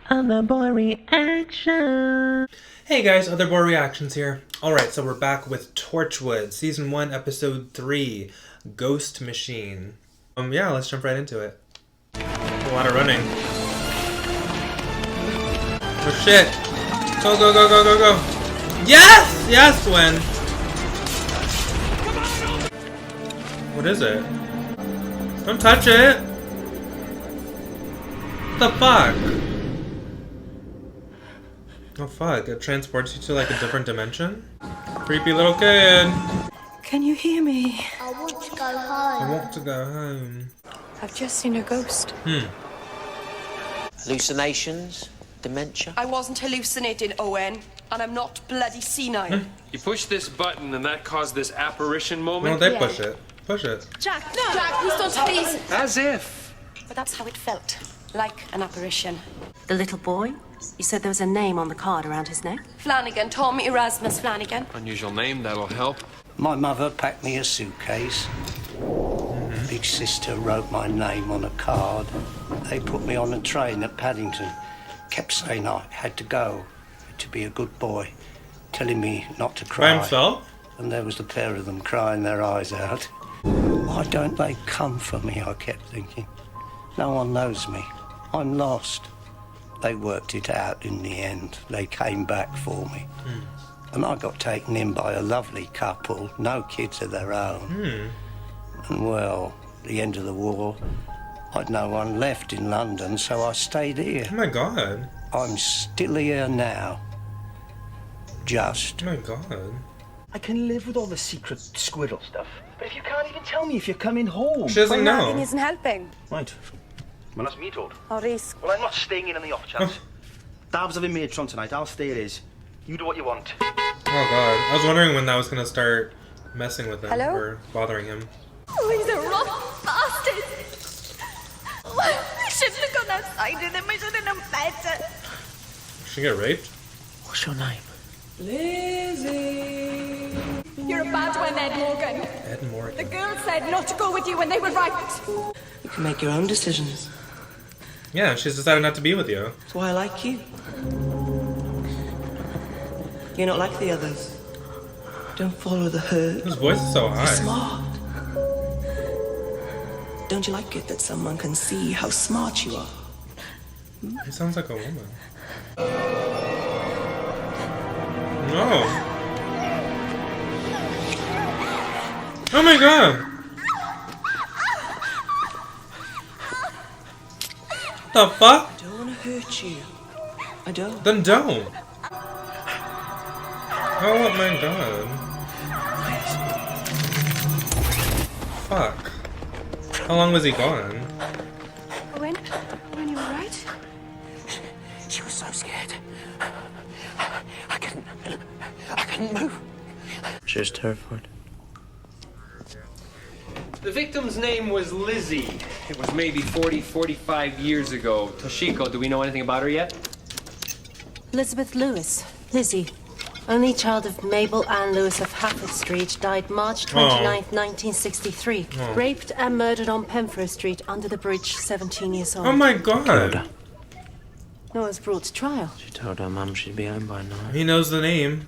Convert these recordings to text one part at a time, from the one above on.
Other boy reaction. Hey guys, Other Boy Reactions here. Alright, so we're back with Torchwood, Season 1, Episode 3, Ghost Machine. Yeah, let's jump right into it. A lot of running. Oh shit! Go, go, go, go, go, go! Yes! Yes, Gwen! What is it? Don't touch it! What the fuck? Oh fuck, it transports you to like a different dimension? Creepy little kid! Can you hear me? I want to go home. I want to go home. I've just seen a ghost. Hallucinations? Dementia? I wasn't hallucinating, Owen, and I'm not bloody senile. You push this button and that caused this apparition moment? No, they push it. Push it. Jack, no! Jack, please don't, please! As if. But that's how it felt. Like an apparition. The little boy? You said there was a name on the card around his neck? Flanagan, Tommy Erasmus Flanagan. Unusual name, that'll help. My mother packed me a suitcase. Big sister wrote my name on a card. They put me on a train at Paddington. Kept saying I had to go, to be a good boy, telling me not to cry. By himself? And there was the pair of them crying their eyes out. Why don't they come for me, I kept thinking. No one knows me. I'm lost. They worked it out in the end. They came back for me. And I got taken in by a lovely couple, no kids of their own. And well, the end of the war, I'd no one left in London, so I stayed here. Oh my god. I'm still here now. Just. Oh my god. I can live with all the secret squirrel stuff, but if you can't even tell me if you're coming home... She doesn't know. isn't helping. Right. Well, that's me told. Or Reese. Well, I'm not staying in on the off chance. Dabs having matron tonight. I'll stay at his. You do what you want. Oh god. I was wondering when that was gonna start messing with him. Hello? Or bothering him. Oh, he's a rough bastard. Oh, I shouldn't have gone outside with him. I should have known better. Did she get raped? What's your name? Lizzie. You're a bad one, Ed Morgan. Ed Morgan. The girls said not to go with you when they were right. You can make your own decisions. Yeah, she's decided not to be with you. That's why I like you. You're not like the others. Don't follow the herd. His voice is so You're high. smart. Don't you like it that someone can see how smart you are? He sounds like a woman. No. Oh my god. What the fuck? I don't want to hurt you. I don't. Then don't. Oh my god. Fuck. How long was he gone? Owen? Owen, you alright? She was so scared. I couldn't move. She was terrified. The victim's name was Lizzie. It was maybe 45 years ago. Toshiko, do we know anything about her yet? Elizabeth Lewis, Lizzie. Only child of Mabel Ann Lewis of Hafford Street, died March 29th, 1963. Raped and murdered on Penfro Street under the bridge, 17 years old. Oh my god. No one's brought to trial. She told her mum she'd be home by now. He knows the name.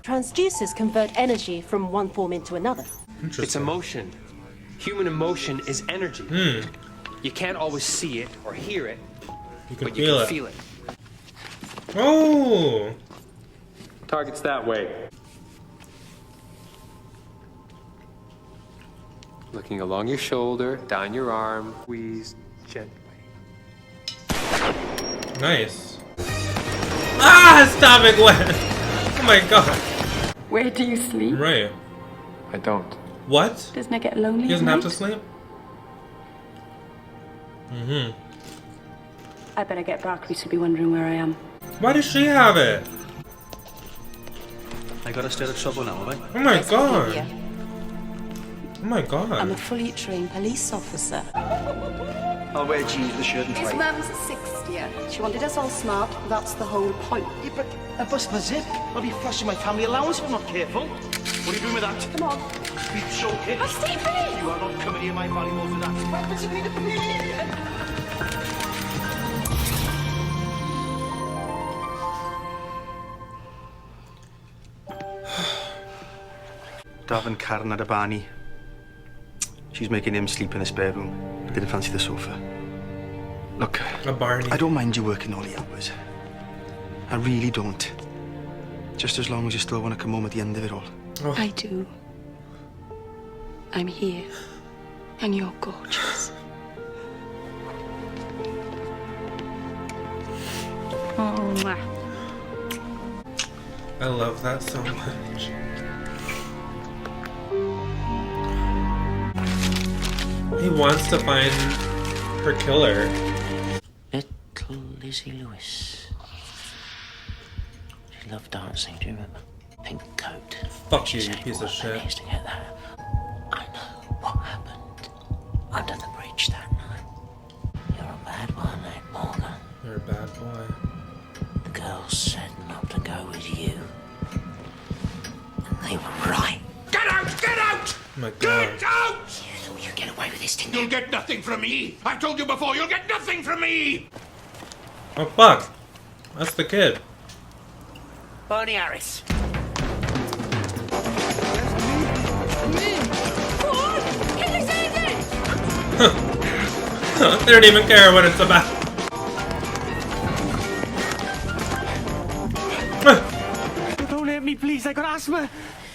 Transducers convert energy from one form into another. Interesting. It's emotion. Human emotion is energy. You can't always see it or hear it, You can but you feel can it. feel it. Oh. Target's that way. Looking along your shoulder, down your arm, squeeze gently. Nice. Ah! Stop it, Gwen! Oh my god. Where do you sleep? Right. I don't. What? Doesn't it get lonely? He doesn't have to sleep? I better get back. We should be wondering where I am. Why does she have it? I gotta stir the trouble now, have I? Oh my Yes, god. Olivia. Oh my I'm a god. fully trained police officer. I'll wear jeans with a shirt and His tie. mum's 60. She wanted us all smart. That's the whole point. Yeah, but I bust my zip. I'll be flashing my family allowance if I'm not careful. What are you doing with that? Come on. Be joking. Oh, Stephen! You are not coming near my valuables with that. Davin Karen had a Barney. She's making him sleep in a spare room. Didn't fancy the sofa. Look, A Barney. I don't mind you working all the hours. I really don't. Just as long as you still want to come home at the end of it all. Oh. I do. I'm here. And you're gorgeous. Oh, I love that so much. He wants to find her killer. Little Lizzie Lewis. She loved dancing, do you remember? Pink coat. Fuck She you, said, you piece of "What shit." needs to get that. I know what happened under the bridge that night. You're a bad one, Ed Morgan. You're a bad boy. The girls said not to go with you. And they were right. Get out! Get out! Oh my god. Get out! You thought you'd get away with this, didn't You'll you? get nothing from me. I've told you before, you'll get nothing from me. Oh fuck. That's the kid. Barney Harris. They don't even care what it's about. Don't hurt me, please. I got asthma.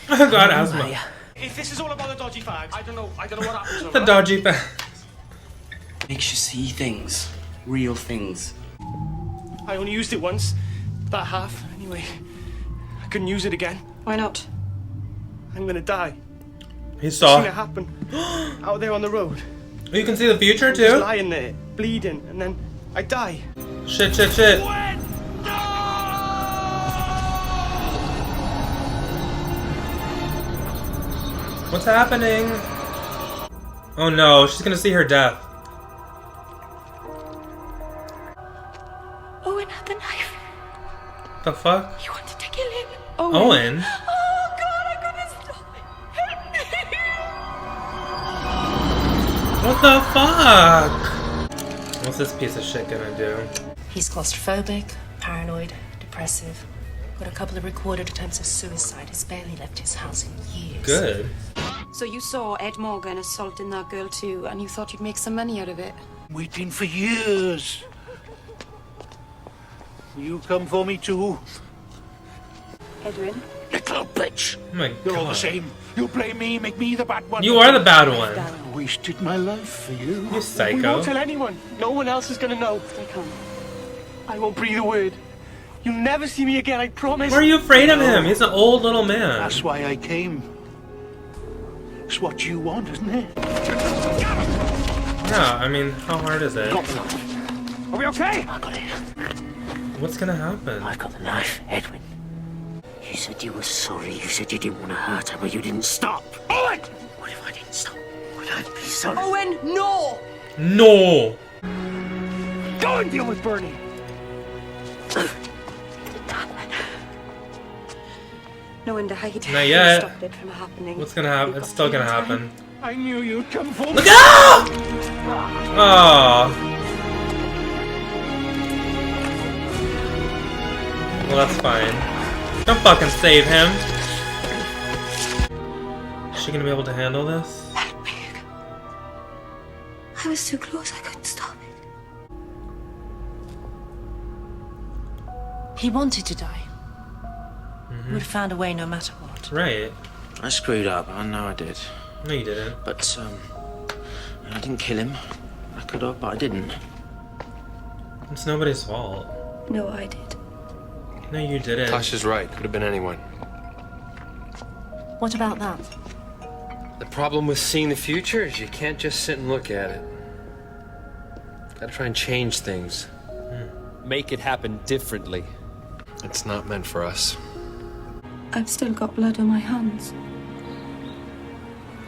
I got asthma. If this is all about the dodgy fags, I don't know what happened to The dodgy bag. Makes you see things. Real things. I only used it once. That half, anyway. I couldn't use it again. why not? I'm gonna die. He I've seen it saw. happen. Out there on the road. You can see the future Just too? lying there, bleeding, and then I die. Shit, shit, shit. What's happening? Oh no, she's gonna see her death. Owen had the knife. The fuck? He wanted to kill him. Owen? Oh God, I gotta stop it. Help me. What the fuck? What's this piece of shit gonna do? He's claustrophobic, paranoid, depressive. Got a couple of recorded attempts of suicide. He's barely left his house in years. Good. So you saw Ed Morgan assaulting that girl too, and you thought you'd make some money out of it? Waiting for years. You come for me too, Edwin? little bitch. Oh my You're all the god. same. You blame me, make me the bad one. You are the bad one. I wasted my life for you. You We psycho. won't tell anyone. No one else is gonna know. They come. I won't breathe a word. You'll never see me again, I promise. Why are you afraid of him? He's an old little man. That's why I came. It's what you want, isn't it? Yeah, I mean, how hard is it? Are we okay? I got it. What's gonna happen? I got the knife, Edwin. You said you were sorry. You said you didn't want to hurt her, but you didn't stop. Owen! What if I didn't stop? Would I be sorry? Owen, no! No! Go and deal with Bernie. No one died. Not yet. Stopped it from happening. What's gonna happen? It's still gonna happen. I knew you'd come for me. Look out! Oh. Well, that's fine. Don't fucking save him. Is she gonna be able to handle this? I was too close, I couldn't stop it. He wanted to die. Would have found a way no matter what. Right. I screwed up. I know I did. No, you didn't. But, I didn't kill him. I could have, but I didn't. It's nobody's fault. No, I did. No, you didn't. Tasha's right. Could have been anyone. What about that? The problem with seeing the future is you can't just sit and look at it. Gotta try and change things. Make it happen differently. It's not meant for us. I've still got blood on my hands.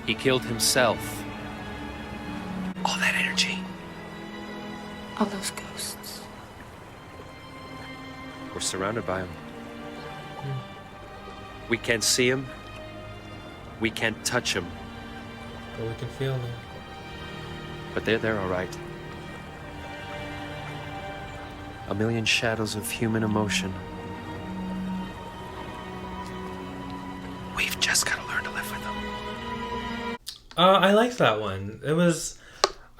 He killed himself. All that energy. All those ghosts. We're surrounded by him. We can't see him. We can't touch him. But we can feel them. But they're there all right. A million shadows of human emotion. We've just got to learn to live with them. I liked that one.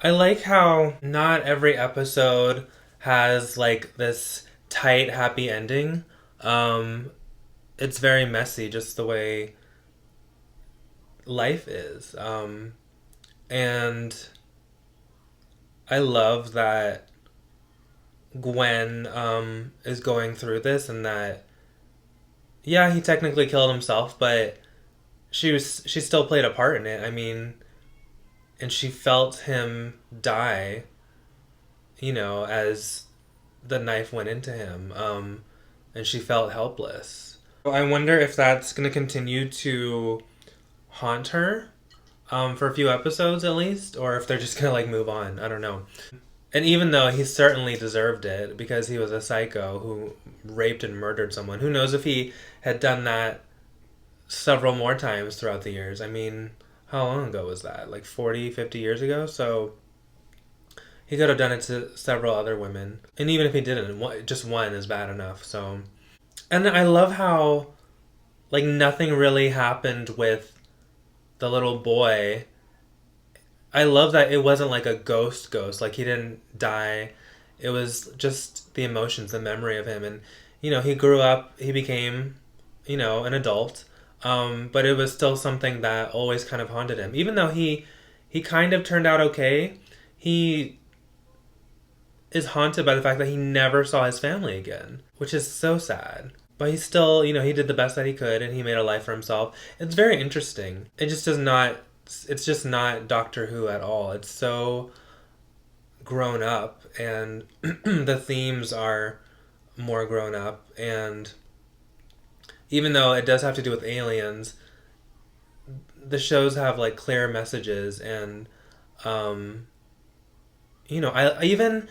I like how not every episode has like this tight, happy ending. It's very messy, just the way life is. And I love that Gwen is going through this, and that, yeah, he technically killed himself, but she still played a part in it. I mean, and she felt him die, as the knife went into him, and she felt helpless. I wonder if that's going to continue to haunt her, for a few episodes at least, or if they're just going to like move on. I don't know. And even though he certainly deserved it because he was a psycho who raped and murdered someone, who knows if he had done that several more times throughout the years. I mean, how long ago was that? Like 40, 50 years ago? So he could have done it to several other women. And even if he didn't, just one is bad enough. So, and I love how like nothing really happened with the little boy. I love that it wasn't like a ghost, like he didn't die. It was just the emotions, the memory of him. And, he grew up, he became, an adult. But it was still something that always kind of haunted him. Even though he kind of turned out okay, he is haunted by the fact that he never saw his family again, which is so sad. But he still, he did the best that he could, and he made a life for himself. It's very interesting. It's just not Doctor Who at all. It's so grown up, and the themes are more grown up, and even though it does have to do with aliens, the shows have like clear messages. And I even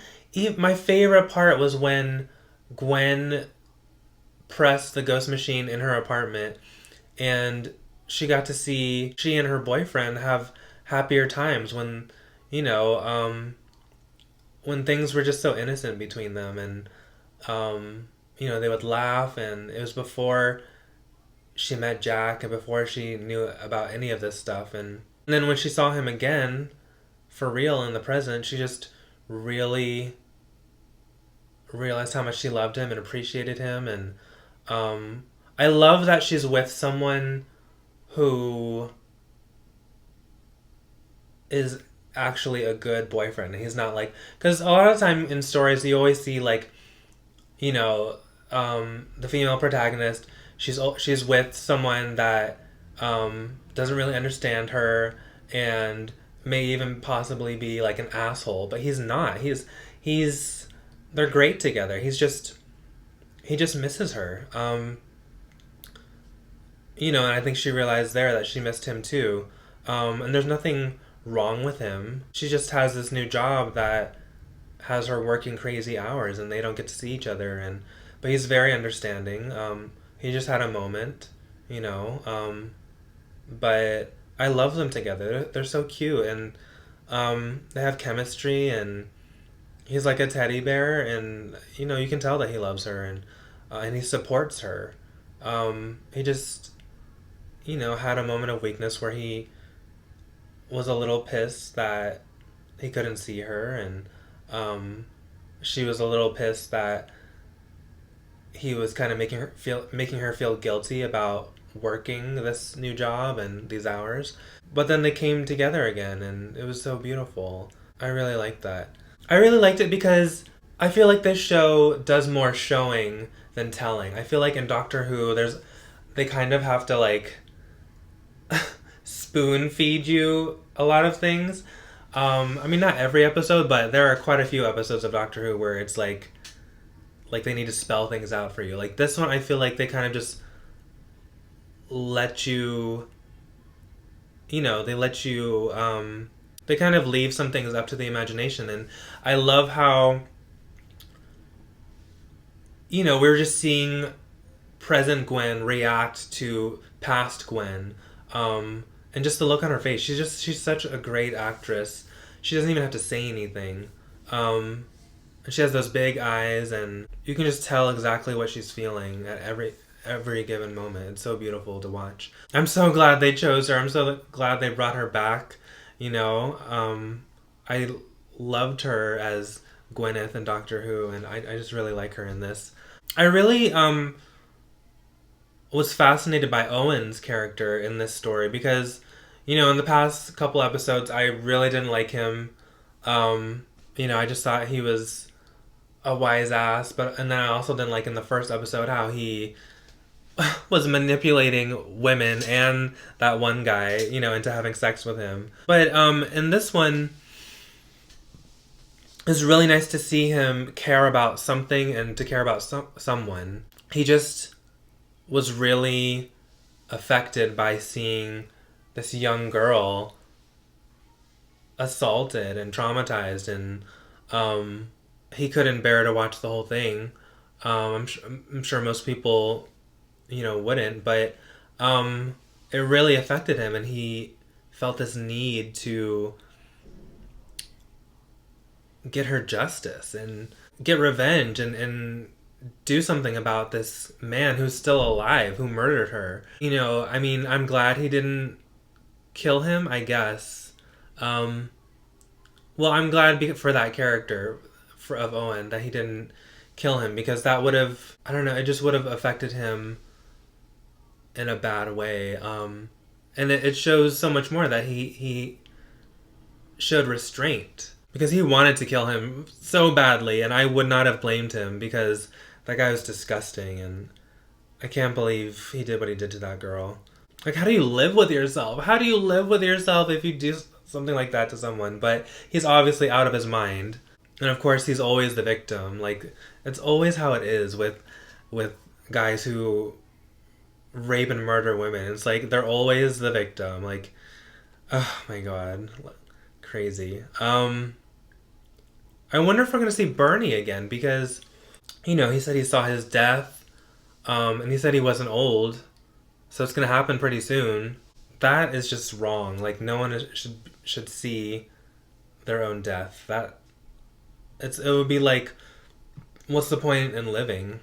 my favorite part was when Gwen pressed the ghost machine in her apartment, and she got to see she and her boyfriend have happier times when when things were just so innocent between them. And they would laugh, and it was before she met Jack and before she knew about any of this stuff. And then when she saw him again for real in the present, she just really realized how much she loved him and appreciated him. And I love that she's with someone who is actually a good boyfriend. He's not like, because a lot of time in stories you always see like, the female protagonist, she's with someone that doesn't really understand her and may even possibly be like an asshole, but he's not. They're great together. He just misses her. And I think she realized there that she missed him too. And there's nothing wrong with him. She just has this new job that has her working crazy hours, and they don't get to see each other. But he's very understanding. He just had a moment, but I love them together. They're so cute, and they have chemistry, and he's like a teddy bear, and you can tell that he loves her, and he supports her. He just had a moment of weakness where he was a little pissed that he couldn't see her, and she was a little pissed that he was kind of making her feel guilty about working this new job and these hours. But then they came together again, and it was so beautiful. I really liked that. I really liked it because I feel like this show does more showing than telling. I feel like in Doctor Who, they kind of have to like spoon feed you a lot of things. I mean, not every episode, but there are quite a few episodes of Doctor Who where it's like they need to spell things out for you. Like this one, I feel like they kind of just let you, they kind of leave some things up to the imagination. And I love how, we're just seeing present Gwen react to past Gwen. And just the look on her face. She's such a great actress. She doesn't even have to say anything. And she has those big eyes, and you can just tell exactly what she's feeling at every given moment. It's so beautiful to watch. I'm so glad they chose her. I'm so glad they brought her back. You know, I loved her as Gwyneth in Doctor Who, and I just really like her in this. I really was fascinated by Owen's character in this story because, you know, in the past couple episodes, I really didn't like him. You know, I just thought he was a wise ass, and then I also didn't like in the first episode how he was manipulating women and that one guy, you know, into having sex with him. But in this one, it's really nice to see him care about something and to care about someone. He just was really affected by seeing this young girl assaulted and traumatized, and he couldn't bear to watch the whole thing. I'm sure most people, you know, wouldn't, but it really affected him, and he felt this need to get her justice and get revenge and do something about this man who's still alive, who murdered her. You know, I mean, I'm glad he didn't kill him, I guess. Well, I'm glad for that character of Owen that he didn't kill him, because that would have, I don't know, it just would have affected him in a bad way. And it shows so much more that he showed restraint, because he wanted to kill him so badly, and I would not have blamed him, because that guy was disgusting, and I can't believe he did what he did to that girl. Like, how do you live with yourself? How do you live with yourself if you do something like that to someone? But he's obviously out of his mind. And of course, he's always the victim. Like, it's always how it is with guys who rape and murder women. It's like, they're always the victim. Like, oh my god. Crazy. I wonder if we're going to see Bernie again, because, you know, he said he saw his death, and he said he wasn't old, so it's going to happen pretty soon. That is just wrong. Like, no one should see their own death. It would be like, what's the point in living?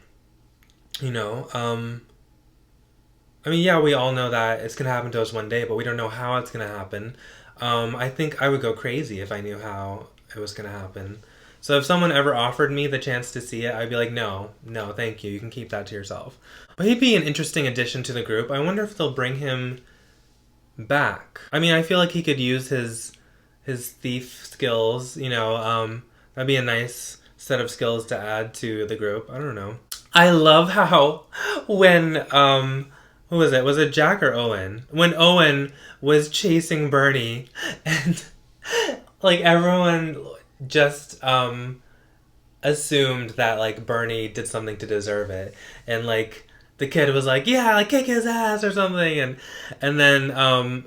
You know? I mean, yeah, we all know that it's going to happen to us one day, but we don't know how it's going to happen. I think I would go crazy if I knew how it was going to happen. So if someone ever offered me the chance to see it, I'd be like, no, thank you. You can keep that to yourself. But he'd be an interesting addition to the group. I wonder if they'll bring him back. I mean, I feel like he could use his thief skills, you know. That'd be a nice set of skills to add to the group. I don't know. I love how when, who was it? Was it Jack or Owen? When Owen was chasing Bernie, and like everyone just assumed that like Bernie did something to deserve it, and like the kid was like, yeah, like kick his ass or something, and then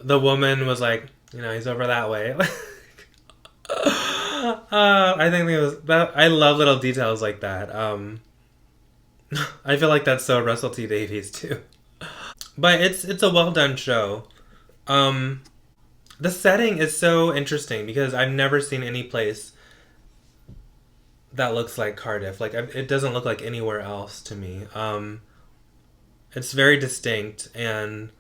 the woman was like, you know, he's over that way. I think it was that. I love little details like that. I feel like that's so Russell T Davies too. But it's a well done show. The setting is so interesting because I've never seen any place that looks like Cardiff. Like, it doesn't look like anywhere else to me. It's very distinct, and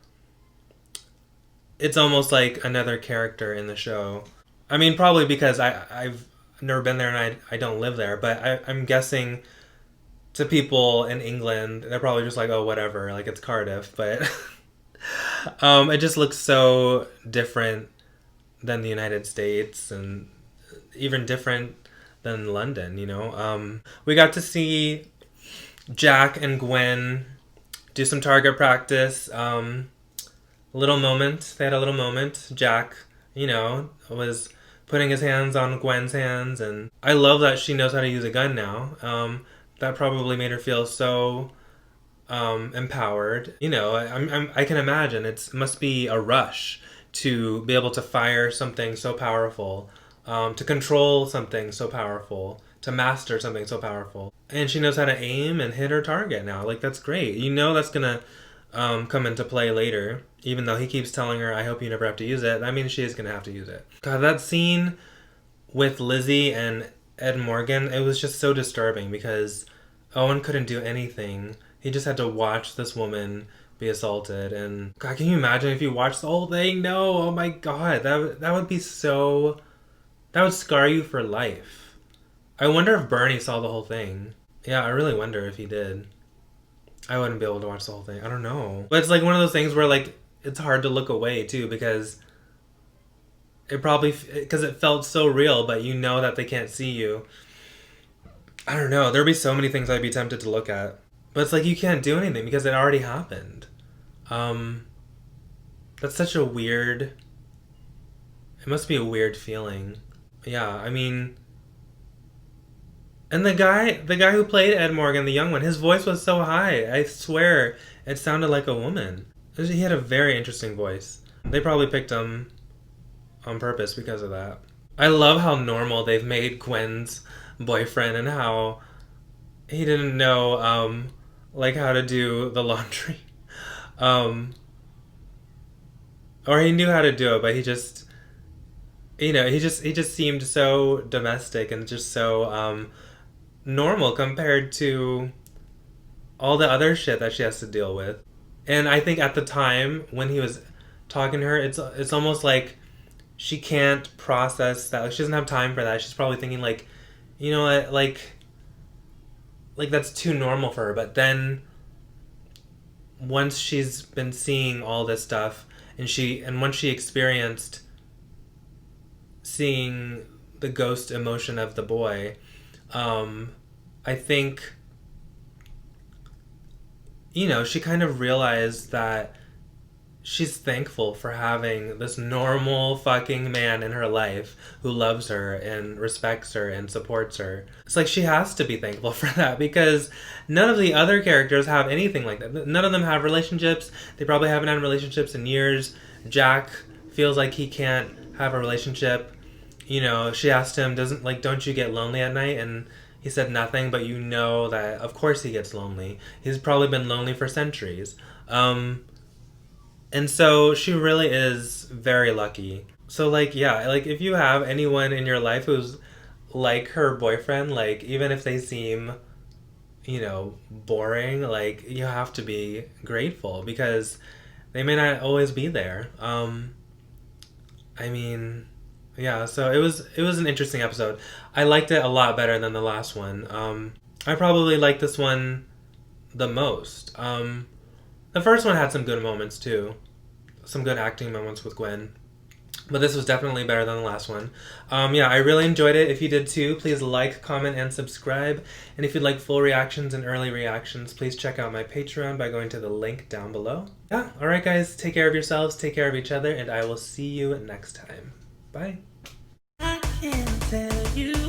it's almost like another character in the show. I mean, probably because I've never been there and I don't live there, but I'm guessing to people in England, they're probably just like, oh, whatever, like it's Cardiff, but it just looks so different than the United States, and even different than London, you know? We got to see Jack and Gwen do some target practice. Little moment. They had a little moment. Jack, you know, was putting his hands on Gwen's hands, and I love that she knows how to use a gun now. That probably made her feel so empowered. You know, I can imagine it must be a rush to be able to fire something so powerful, to control something so powerful, to master something so powerful. And she knows how to aim and hit her target now. Like, that's great. You know that's gonna come into play later. Even though he keeps telling her, I hope you never have to use it. That means she is gonna have to use it. God, that scene with Lizzie and Ed Morgan, it was just so disturbing because Owen couldn't do anything. He just had to watch this woman be assaulted. And God, can you imagine if you watched the whole thing? No, oh my God, that would be so... That would scar you for life. I wonder if Bernie saw the whole thing. Yeah, I really wonder if he did. I wouldn't be able to watch the whole thing. I don't know. But it's like one of those things where like it's hard to look away too, because it felt so real, but you know that they can't see you. I don't know. There'd be so many things I'd be tempted to look at. But it's like you can't do anything because it already happened. That's such a weird... It must be a weird feeling. Yeah, I mean... And the guy who played Ed Morgan, the young one, his voice was so high. I swear it sounded like a woman. He had a very interesting voice. They probably picked him on purpose because of that. I love how normal they've made Gwen's boyfriend and how he didn't know like how to do the laundry. Or he knew how to do it, but he just, you know, he just seemed so domestic and just so normal compared to all the other shit that she has to deal with. And I think at the time when he was talking to her, it's almost like she can't process that. Like, she doesn't have time for that. She's probably thinking like, you know what, like that's too normal for her. But then once she's been seeing all this stuff and once she experienced seeing the ghost emotion of the boy, I think, you know, she kind of realized that she's thankful for having this normal fucking man in her life who loves her and respects her and supports her. It's like she has to be thankful for that because none of the other characters have anything like that. None of them have relationships. They probably haven't had relationships in years. Jack feels like he can't have a relationship. You know, she asked him, don't you get lonely at night? And he said nothing, but you know that of course he gets lonely. He's probably been lonely for centuries. And so she really is very lucky. So like, yeah, like if you have anyone in your life who's like her boyfriend, like even if they seem, you know, boring, like you have to be grateful because they may not always be there. I mean, yeah, so it was an interesting episode. I liked it a lot better than the last one. I probably liked this one the most. The first one had some good moments too. Some good acting moments with Gwen. But this was definitely better than the last one. Yeah, I really enjoyed it. If you did too, please like, comment, and subscribe. And if you'd like full reactions and early reactions, please check out my Patreon by going to the link down below. Yeah, alright guys, take care of yourselves, take care of each other, and I will see you next time. Bye. I can't tell you